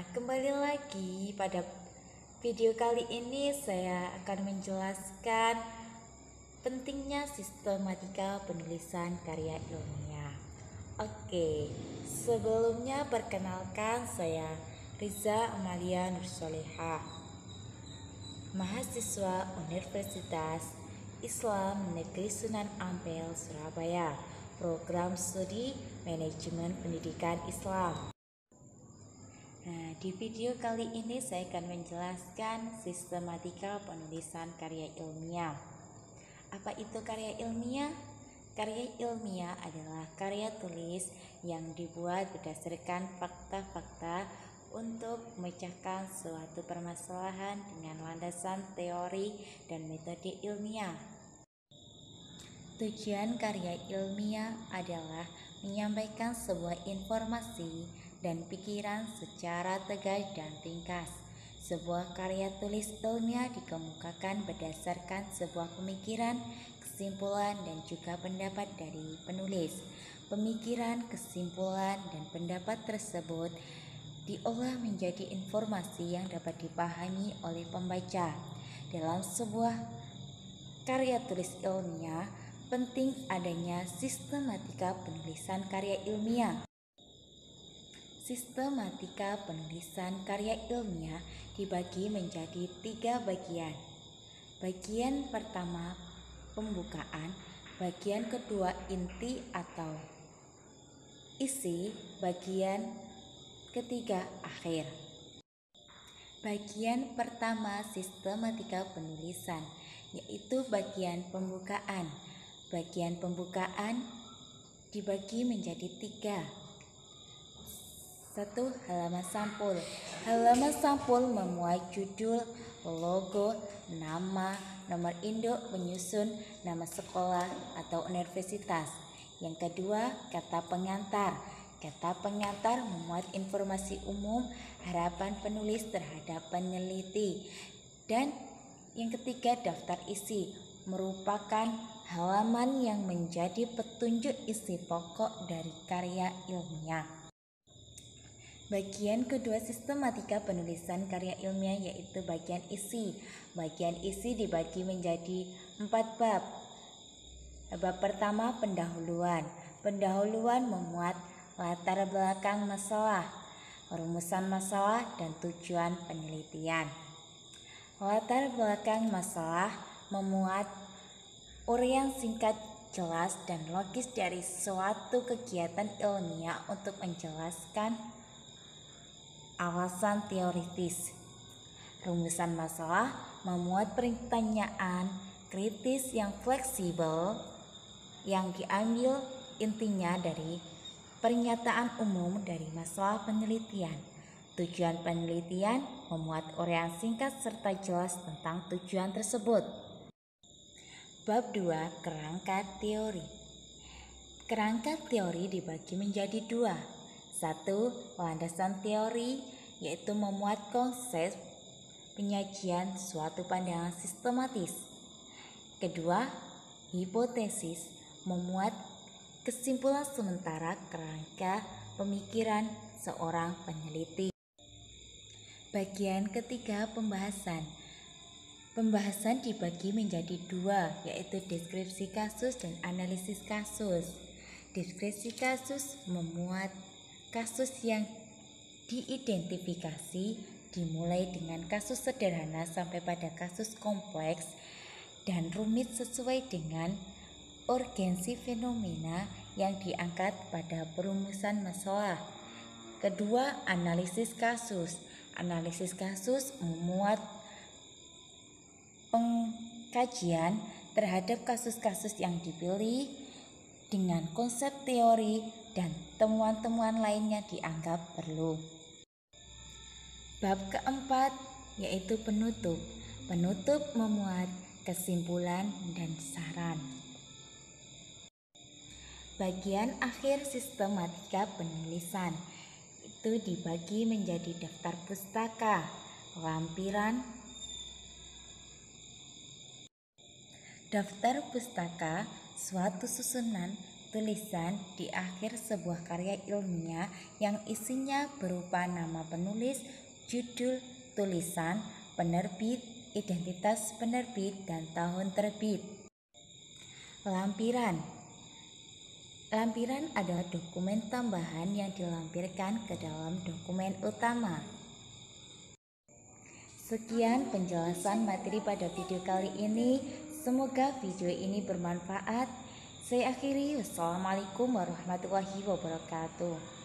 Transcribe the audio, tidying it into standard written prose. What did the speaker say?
Kembali lagi pada video kali ini saya akan menjelaskan pentingnya sistematika penulisan karya ilmiah. Oke, sebelumnya perkenalkan saya Riza Amalia Nursoleha, mahasiswa Universitas Islam Negeri Sunan Ampel, Surabaya, program studi Manajemen Pendidikan Islam. Di video kali ini saya akan menjelaskan sistematika penulisan karya ilmiah. Apa itu karya ilmiah? Karya ilmiah adalah karya tulis yang dibuat berdasarkan fakta-fakta untuk memecahkan suatu permasalahan dengan landasan teori dan metode ilmiah. Tujuan karya ilmiah adalah menyampaikan sebuah informasi dan pikiran secara tegas dan ringkas. Sebuah karya tulis ilmiah dikemukakan berdasarkan sebuah pemikiran, kesimpulan, dan juga pendapat dari penulis. Pemikiran, kesimpulan, dan pendapat tersebut diolah menjadi informasi yang dapat dipahami oleh pembaca. Dalam sebuah karya tulis ilmiah, penting adanya sistematika penulisan karya ilmiah. Sistematika penulisan karya ilmiah dibagi menjadi 3 bagian. Bagian pertama pembukaan, bagian kedua inti atau isi, bagian ketiga akhir. Bagian pertama sistematika penulisan, yaitu bagian pembukaan. Bagian pembukaan dibagi menjadi 3. 1. Halaman sampul. Halaman sampul memuat judul, logo, nama, nomor induk penyusun, nama sekolah atau universitas. Yang kedua, kata pengantar. Kata pengantar memuat informasi umum, harapan penulis terhadap peneliti. Dan yang ketiga, daftar isi, merupakan halaman yang menjadi petunjuk isi pokok dari karya ilmiah. Bagian kedua sistematika penulisan karya ilmiah yaitu bagian isi. Bagian isi dibagi menjadi 4 bab. Bab pertama, pendahuluan. Pendahuluan memuat latar belakang masalah, rumusan masalah, dan tujuan penelitian. Latar belakang masalah memuat uraian singkat, jelas, dan logis dari suatu kegiatan ilmiah untuk menjelaskan alasan teoritis. Rumusan masalah memuat pertanyaan kritis yang fleksibel yang diambil intinya dari pernyataan umum dari masalah penelitian. Tujuan penelitian memuat uraian singkat serta jelas tentang tujuan tersebut. Bab 2. Kerangka teori. Kerangka teori dibagi menjadi 2. 1. Landasan teori, yaitu memuat konsep penyajian suatu pandangan sistematis. Kedua, hipotesis, memuat kesimpulan sementara kerangka pemikiran seorang peneliti. Bagian ketiga, pembahasan. Pembahasan dibagi menjadi 2, yaitu deskripsi kasus dan analisis kasus. Deskripsi kasus memuat kasus yang diidentifikasi dimulai dengan kasus sederhana sampai pada kasus kompleks dan rumit sesuai dengan urgensi fenomena yang diangkat pada perumusan masalah. Kedua, analisis kasus. Analisis kasus memuat pengkajian terhadap kasus-kasus yang dipilih dengan konsep teori dan temuan-temuan lainnya dianggap perlu. Bab keempat yaitu penutup. Penutup memuat kesimpulan dan saran. Bagian akhir sistematika penulisan itu dibagi menjadi daftar pustaka, lampiran. Daftar pustaka suatu susunan tulisan di akhir sebuah karya ilmiah yang isinya berupa nama penulis, judul tulisan, penerbit, identitas penerbit, dan tahun terbit. Lampiran. Lampiran adalah dokumen tambahan yang dilampirkan ke dalam dokumen utama. Sekian penjelasan materi pada video kali ini. Semoga video ini bermanfaat. Saya akhiri. Wassalamualaikum warahmatullahi wabarakatuh.